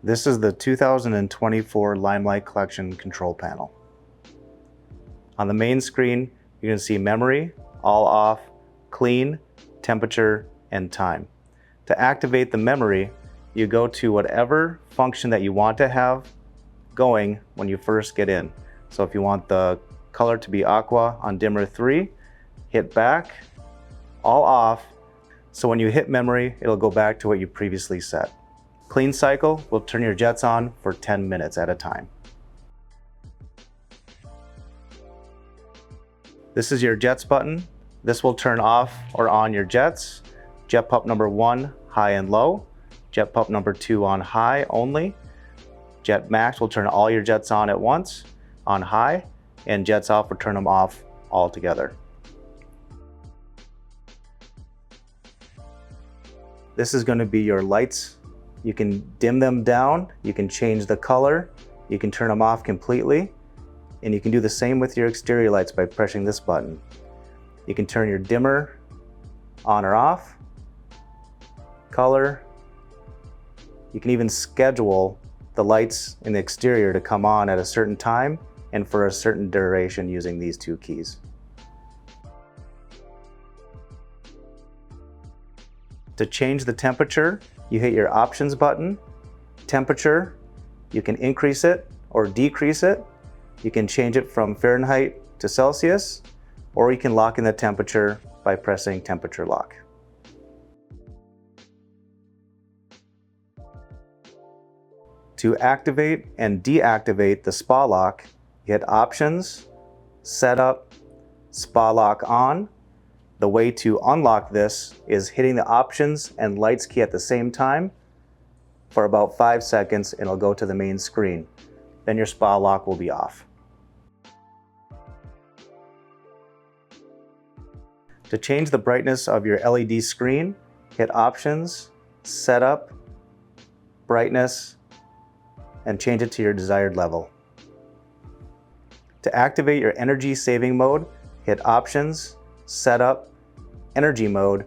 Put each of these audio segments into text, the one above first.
This is the 2024 Limelight Collection control panel. On the main screen, you can see memory, all off, clean, temperature, and time. To activate the memory, you go to whatever function that you want to have going when you first get in. So if you want the color to be aqua on dimmer 3, hit back, all off. So when you hit memory, it'll go back to what you previously set. Clean cycle will turn your jets on for 10 minutes at a time. This is your jets button. This will turn off or on your jets. Jet pump number 1, high and low. Jet pump number 2 on high only. Jet max will turn all your jets on at once on high, and jets off will turn them off altogether. This is going to be your lights. You can dim them down, you can change the color, you can turn them off completely, and you can do the same with your exterior lights by pressing this button. You can turn your dimmer on or off, color. You can even schedule the lights in the exterior to come on at a certain time and for a certain duration using these two keys. To change the temperature, you hit your options button. Temperature, you can increase it or decrease it. You can change it from Fahrenheit to Celsius, or you can lock in the temperature by pressing temperature lock. To activate and deactivate the spa lock, you hit options, setup, spa lock on. The way to unlock this is hitting the options and lights key at the same time for about 5 seconds, and it'll go to the main screen. Then your spa lock will be off. To change the brightness of your LED screen, hit options, setup, brightness, and change it to your desired level. To activate your energy saving mode, hit options, setup, energy mode,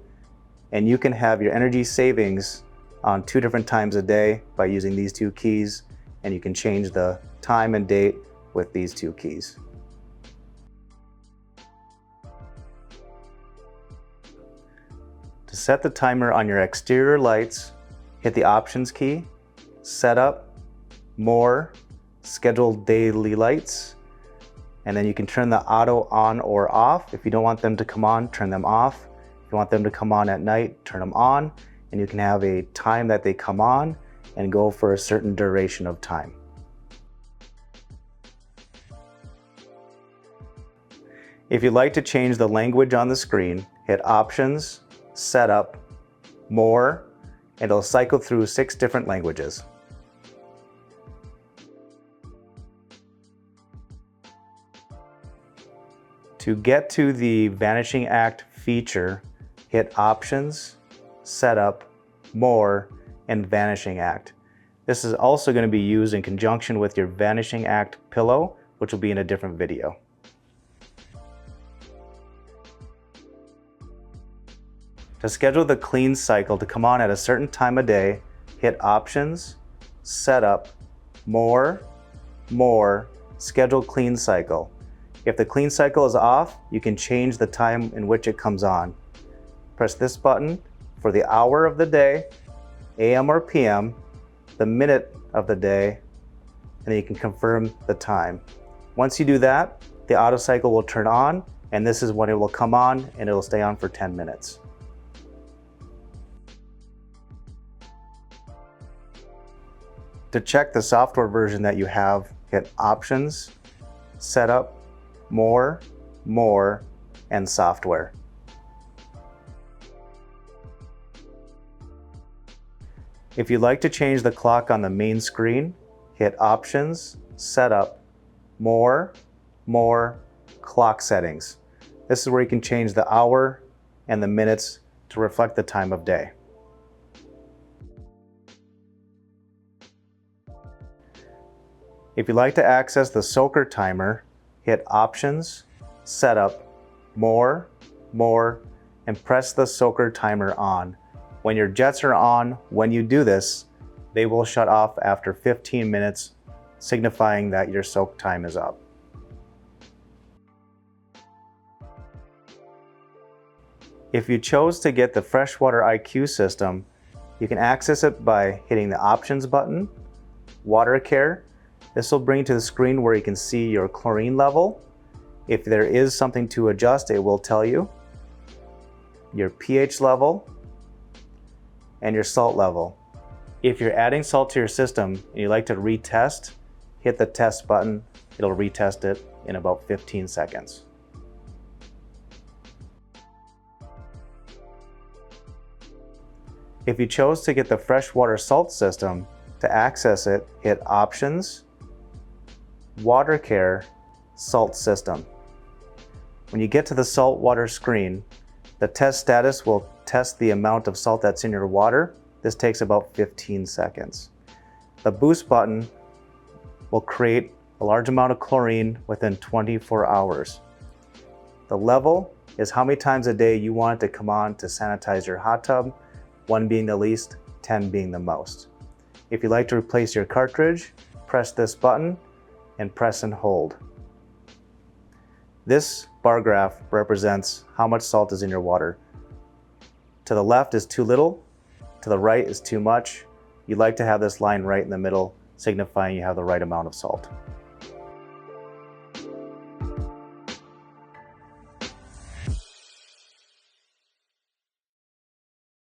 and you can have your energy savings on 2 different times a day by using these 2 keys, and you can change the time and date with these 2 keys. To set the timer on your exterior lights, hit the options key, setup, more, schedule daily lights, and then you can turn the auto on or off. If you don't want them to come on, turn them off. If you want them to come on at night, turn them on, and you can have a time that they come on and go for a certain duration of time. If you'd like to change the language on the screen, hit options, setup, more, and it'll cycle through 6 different languages. To get to the Vanishing Act feature, hit options, setup, more, and Vanishing Act. This is also going to be used in conjunction with your Vanishing Act pillow, which will be in a different video. To schedule the clean cycle to come on at a certain time of day, hit options, setup, more, schedule clean cycle. If the clean cycle is off, you can change the time in which it comes on. Press this button for the hour of the day, AM or PM, the minute of the day, and then you can confirm the time. Once you do that, the auto cycle will turn on, and this is when it will come on, and it will stay on for 10 minutes. To check the software version that you have, hit options, setup, more, and software. If you'd like to change the clock on the main screen, hit options, setup, more, clock settings. This is where you can change the hour and the minutes to reflect the time of day. If you'd like to access the soaker timer, hit options, setup, more, and press the soaker timer on. When your jets are on, when you do this, They will shut off after 15 minutes, signifying that your soak time is up. If you chose to get the Freshwater IQ system, you can access it by hitting the Options button, Water Care. This will bring you to the screen where you can see your chlorine level. If there is something to adjust, it will tell you. Your pH level and your salt level. If you're adding salt to your system and you'd like to retest, hit the Test button. It'll retest it in about 15 seconds. If you chose to get the freshwater salt system, to access it, hit Options, Water Care, Salt System. When you get to the salt water screen, the test status will test the amount of salt that's in your water. This takes about 15 seconds. The boost button will create a large amount of chlorine within 24 hours. The level is how many times a day you want it to come on to sanitize your hot tub, 1 being the least, 10 being the most. If you'd like to replace your cartridge, press this button and press and hold. This bar graph represents how much salt is in your water. To the left is too little, to the right is too much. You'd like to have this line right in the middle, signifying you have the right amount of salt.